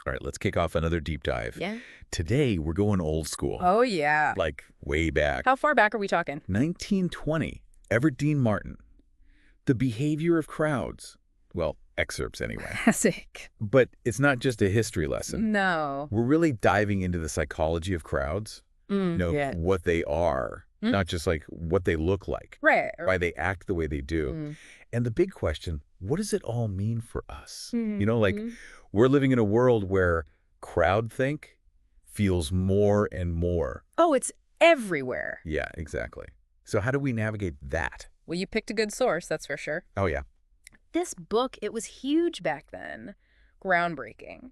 All right, let's kick off another deep dive. Yeah. Today, we're going old school. Oh, yeah. Like way back. How far back are we talking? 1920, Everdeen Msrtin. The behavior of crowds. Well, excerpts anyway. Classic. But it's not just a history lesson. No. We're really diving into the psychology of crowds. Yeah. What they are, not just like what they look like. Right. Why they act the way they do. And the big question, what does it all mean for us? We're living in a world where crowdthink feels more and more. Oh, it's everywhere. Yeah, exactly. So how do we navigate that? Well, you picked a good source, that's for sure. Oh, yeah. This book, it was huge back then. Groundbreaking.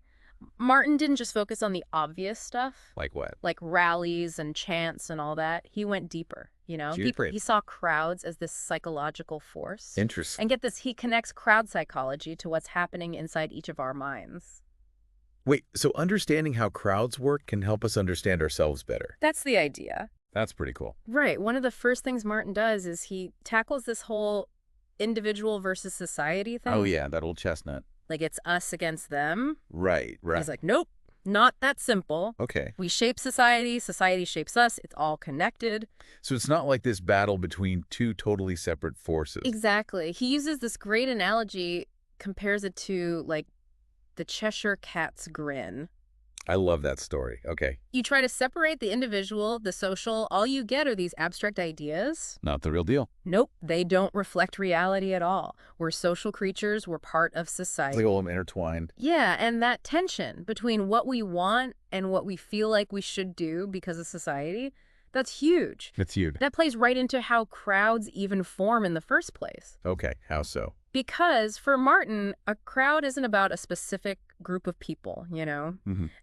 Martin didn't just focus on the obvious stuff. Like what? Like rallies and chants and all that. He went deeper, He saw crowds as this psychological force. Interesting. And get this, he connects crowd psychology to what's happening inside each of our minds. Wait, so understanding how crowds work can help us understand ourselves better. That's the idea. That's pretty cool. Right. One of the first things Martin does is he tackles this whole individual versus society thing. Oh, yeah, that old chestnut. Like it's us against them. Right. He's like, nope, not that simple. Okay. We shape society, society shapes us, it's all connected. So it's not like this battle between two totally separate forces. Exactly. He uses this great analogy, compares it to like the Cheshire Cat's grin. I love that story. Okay. You try to separate the individual, the social, all you get are these abstract ideas. Not the real deal. Nope, they don't reflect reality at all. We're social creatures, we're part of society. It's like all intertwined. Yeah, and that tension between what we want and what we feel like we should do because of society, that's huge. It's huge. That plays right into how crowds even form in the first place. Okay, how so? Because for Martin, a crowd isn't about a specific group of people,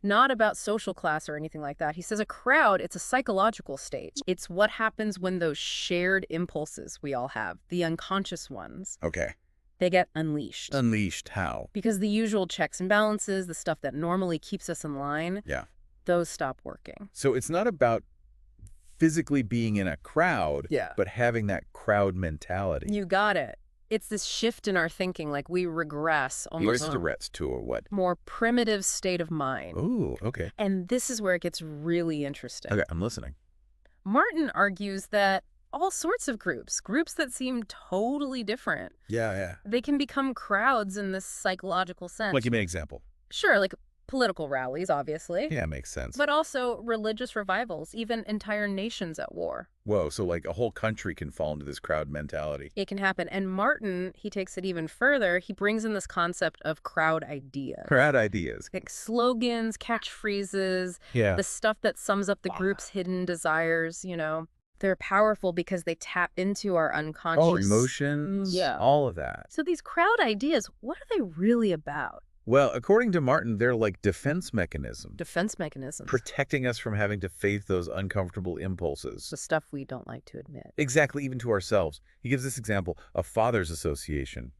Not about social class or anything like that. He says a crowd, it's a psychological state. It's what happens when those shared impulses we all have, the unconscious ones, Okay. they get unleashed. Unleashed how? Because the usual checks and balances, the stuff that normally keeps us in line, those stop working. So it's not about physically being in a crowd, Yeah. but having that crowd mentality. You got it. It's this shift in our thinking, like we regress almost To or what? more primitive state of mind. Ooh, okay. And this is where it gets really interesting. Okay, I'm listening. Martin argues that all sorts of groups that seem totally different, Yeah. they can become crowds in this psychological sense. Like, give me an example. Sure, like political rallies, obviously. Yeah, makes sense. But also religious revivals, even entire nations at war. Whoa, so like a whole country can fall into this crowd mentality. It can happen. And Martin, he takes it even further. He brings in this concept of crowd ideas. Crowd ideas. Like slogans, catchphrases, Yeah. the stuff that sums up the group's hidden desires, They're powerful because they tap into our unconscious... Oh, emotions. Yeah. All of that. So these crowd ideas, what are they really about? Well, according to Martin, they're like defense mechanisms. Defense mechanisms. Protecting us from having to face those uncomfortable impulses. The stuff we don't like to admit. Exactly, even to ourselves. He gives this example, a father's association.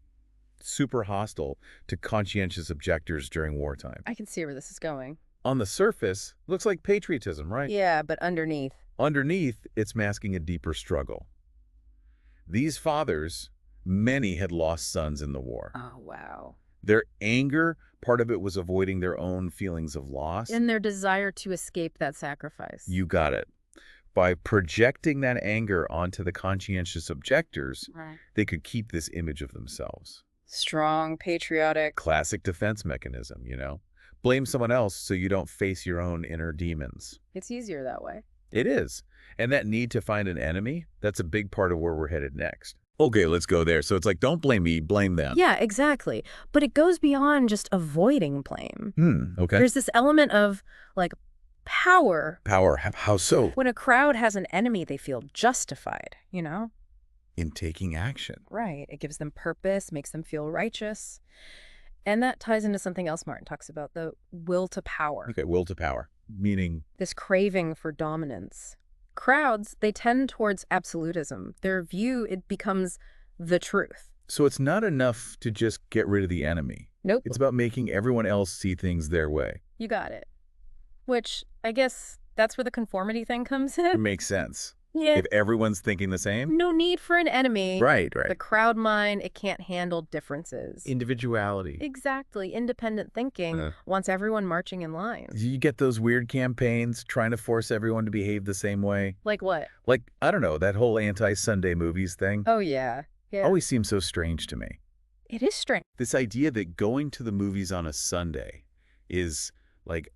Super hostile to conscientious objectors during wartime. I can see where this is going. On the surface, looks like patriotism, right? Yeah, but underneath. Underneath, it's masking a deeper struggle. These fathers, many had lost sons in the war. Oh, wow. Their anger, part of it was avoiding their own feelings of loss. And their desire to escape that sacrifice. You got it. By projecting that anger onto the conscientious objectors, they could keep this image of themselves. Strong, patriotic. Classic defense mechanism, Blame someone else so you don't face your own inner demons. It's easier that way. It is. And that need to find an enemy, that's a big part of where we're headed next. Okay, let's go there. So it's like, don't blame me, blame them. Yeah, exactly. But it goes beyond just avoiding blame. Okay. There's this element of, like, power. Power, how so? When a crowd has an enemy, they feel justified, In taking action. Right. It gives them purpose, makes them feel righteous. And that ties into something else Martin talks about, the will to power. Okay, will to power, meaning? This craving for dominance. Crowds, they tend towards absolutism. Their view, it becomes the truth. So it's not enough to just get rid of the enemy. Nope. It's about making everyone else see things their way. You got it. Which, I guess, that's where the conformity thing comes in. It makes sense. Yeah. If everyone's thinking the same? No need for an enemy. Right. The crowd mind, it can't handle differences. Individuality. Exactly. Independent thinking wants everyone marching in line. You get those weird campaigns trying to force everyone to behave the same way. Like what? Like, I don't know, that whole anti-Sunday movies thing. Oh, yeah. Always seems so strange to me. It is strange. This idea that going to the movies on a Sunday is like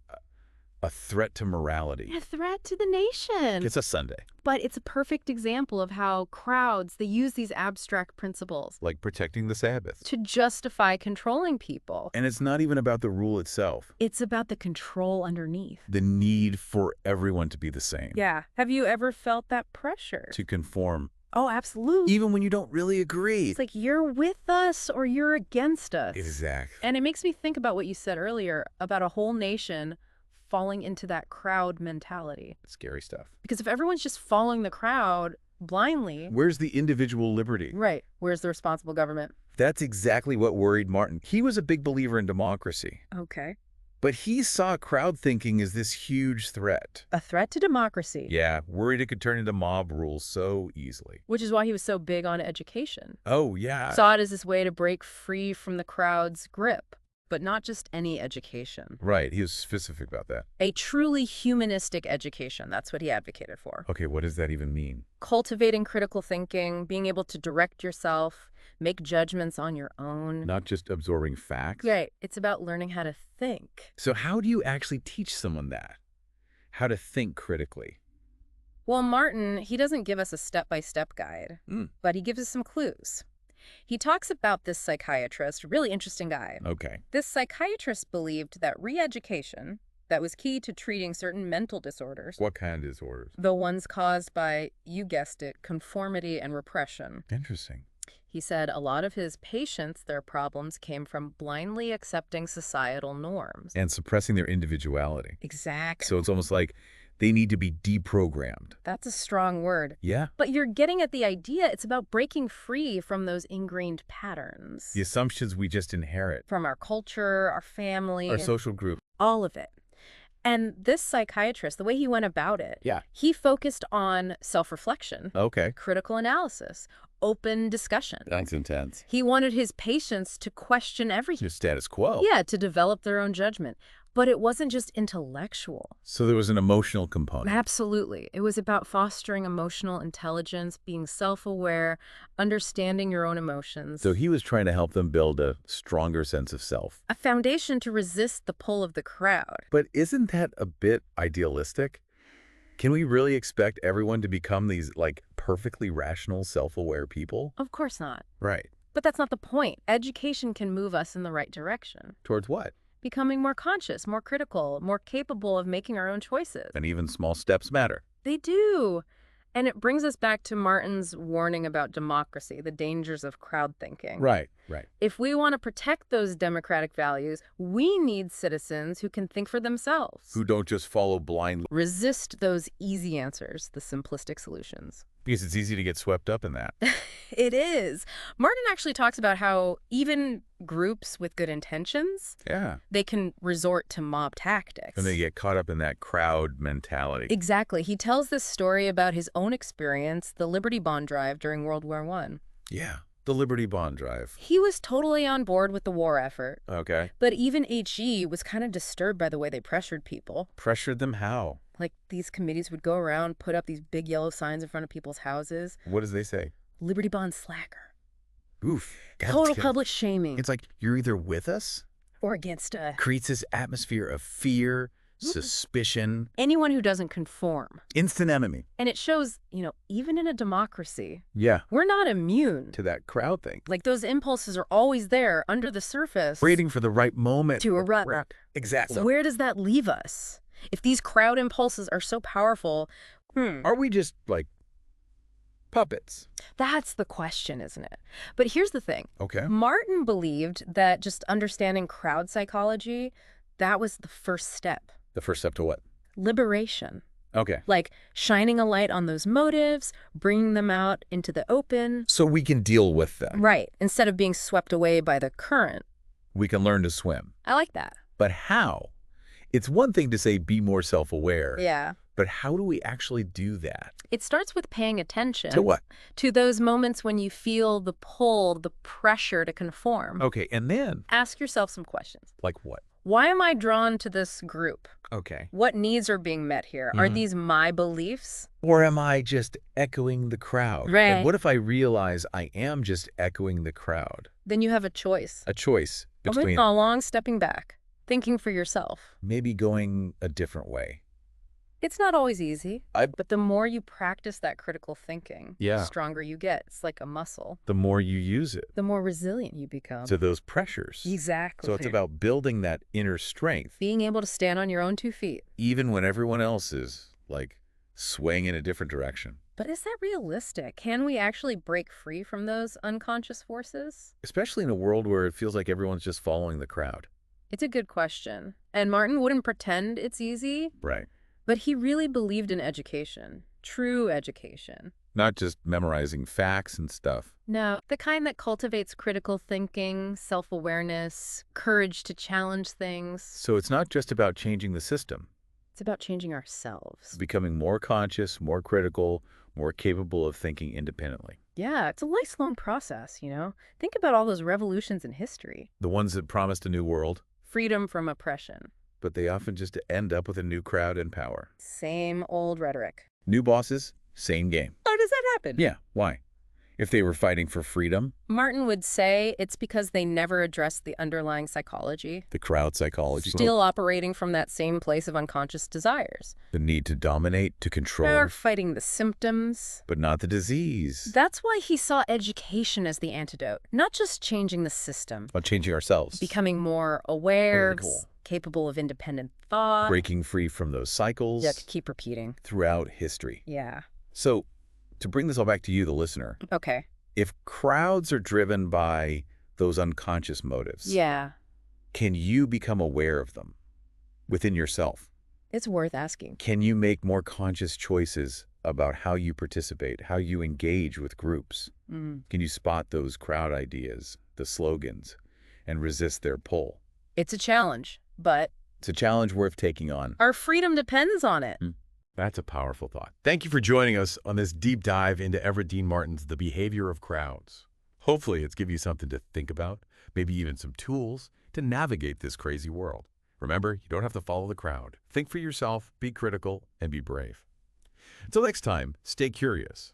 a threat to morality. A threat to the nation. It's a Sunday. But it's a perfect example of how crowds, they use these abstract principles. Like protecting the Sabbath. To justify controlling people. And it's not even about the rule itself. It's about the control underneath. The need for everyone to be the same. Yeah. Have you ever felt that pressure? To conform. Oh, absolutely. Even when you don't really agree. It's like you're with us or you're against us. Exactly. And it makes me think about what you said earlier about a whole nation falling into that crowd mentality. Scary stuff. Because if everyone's just following the crowd blindly... Where's the individual liberty? Right. Where's the responsible government? That's exactly what worried Martin. He was a big believer in democracy. Okay. But he saw crowd thinking as this huge threat. A threat to democracy. Yeah, worried it could turn into mob rule so easily. Which is why he was so big on education. Oh, yeah. Saw it as this way to break free from the crowd's grip. But not just any education. Right, he was specific about that. A truly humanistic education, that's what he advocated for. Okay, what does that even mean? Cultivating critical thinking, being able to direct yourself, make judgments on your own. Not just absorbing facts? Right, it's about learning how to think. So how do you actually teach someone that? How to think critically? Well, Martin, he doesn't give us a step-by-step guide, but he gives us some clues. He talks about this psychiatrist, really interesting guy. Okay. This psychiatrist believed that re-education, that was key to treating certain mental disorders. What kind of disorders? The ones caused by, you guessed it, conformity and repression. Interesting. He said a lot of his patients, their problems came from blindly accepting societal norms. And suppressing their individuality. Exactly. So it's almost like they need to be deprogrammed. That's a strong word. Yeah. But you're getting at the idea. It's about breaking free from those ingrained patterns. The assumptions we just inherit. From our culture, our family. Our social group. All of it. And this psychiatrist, the way he went about it, he focused on self-reflection, critical analysis, open discussion. That's intense. He wanted his patients to question everything. Your status quo. Yeah, to develop their own judgment. But it wasn't just intellectual. So there was an emotional component. Absolutely. It was about fostering emotional intelligence, being self-aware, understanding your own emotions. So he was trying to help them build a stronger sense of self. A foundation to resist the pull of the crowd. But isn't that a bit idealistic? Can we really expect everyone to become these, like, perfectly rational, self-aware people? Of course not. Right. But that's not the point. Education can move us in the right direction. Towards what? Becoming more conscious, more critical, more capable of making our own choices. And even small steps matter. They do. And it brings us back to Martin's warning about democracy, the dangers of crowd thinking. Right. If we want to protect those democratic values, we need citizens who can think for themselves. Who don't just follow blindly. Resist those easy answers, the simplistic solutions. Because it's easy to get swept up in that. It is. Martin actually talks about how even groups with good intentions, they can resort to mob tactics. And they get caught up in that crowd mentality. Exactly. He tells this story about his own experience, the Liberty Bond drive during World War I. Yeah, the Liberty Bond drive. He was totally on board with the war effort. Okay. But even HE was kind of disturbed by the way they pressured people. Pressured them how? Like, these committees would go around, put up these big yellow signs in front of people's houses. What does they say? Liberty Bond slacker. Oof. Total public shaming. It's like, you're either with us or against us. Creates this atmosphere of fear, suspicion. Anyone who doesn't conform. Instant enemy. And it shows, even in a democracy, we're not immune to that crowd thing. Like, those impulses are always there under the surface. Waiting for the right moment. To erupt. Exactly. So where does that leave us? If these crowd impulses are so powerful, are we just, like, puppets? That's the question, isn't it? But here's the thing. Okay. Martin believed that just understanding crowd psychology, that was the first step. The first step to what? Liberation. Okay. Like shining a light on those motives, bringing them out into the open. So we can deal with them. Right. Instead of being swept away by the current. We can learn to swim. I like that. But how? It's one thing to say be more self-aware. Yeah. But how do we actually do that? It starts with paying attention. To what? To those moments when you feel the pull, the pressure to conform. Okay, and then? Ask yourself some questions. Like what? Why am I drawn to this group? Okay. What needs are being met here? Are these my beliefs? Or am I just echoing the crowd? Right. And what if I realize I am just echoing the crowd? Then you have a choice. A choice between A long stepping back, thinking for yourself. maybe going a different way. It's not always easy, I- but the more you practice that critical thinking, Yeah. the stronger you get. It's like a muscle. The more you use it The more resilient you become. to those pressures. Exactly. So it's about building that inner strength, being able to stand on your own 2 feet. even when everyone else is, like, swaying in a different direction. But is that realistic? Can we actually break free from those unconscious forces? Especially in a world where it feels like everyone's just following the crowd. It's a good question. And Martin wouldn't pretend it's easy, Right. but he really believed in education. True education. Not just memorizing facts and stuff. No, the kind that cultivates critical thinking, self-awareness, courage to challenge things. So it's not just about changing the system. It's about changing ourselves. Becoming more conscious, more critical, more capable of thinking independently. Yeah, it's a lifelong process, you know? Think about all those revolutions in history. The ones that promised a new world, Freedom from oppression. but they often just end up with a new crowd in power. Same old rhetoric. New bosses, same game. How does that happen? Yeah, why? If they were fighting for freedom, Martin would say it's because they never addressed the underlying psychology. the crowd psychology, Still operating from that same place of unconscious desires. the need to dominate, to control, They're fighting the symptoms. but not the disease. That's why he saw education as the antidote, not just changing the system. About changing ourselves, Becoming more aware, Very cool. capable of independent thought. breaking free from those cycles Yeah, to keep repeating. throughout history. Yeah. So, to bring this all back to you, the listener, Okay. if crowds are driven by those unconscious motives, Yeah. can you become aware of them within yourself? It's worth asking. Can you make more conscious choices about how you participate, how you engage with groups? Mm. Can you spot those crowd ideas, the slogans, and resist their pull? It's a challenge, but It's a challenge worth taking on. our freedom depends on it. That's a powerful thought. Thank you for joining us on this deep dive into Everdeen Msrtin's The Behavior of Crowds. Hopefully it's given you something to think about, maybe even some tools to navigate this crazy world. Remember, you don't have to follow the crowd. Think for yourself, be critical, and be brave. Until next time, stay curious.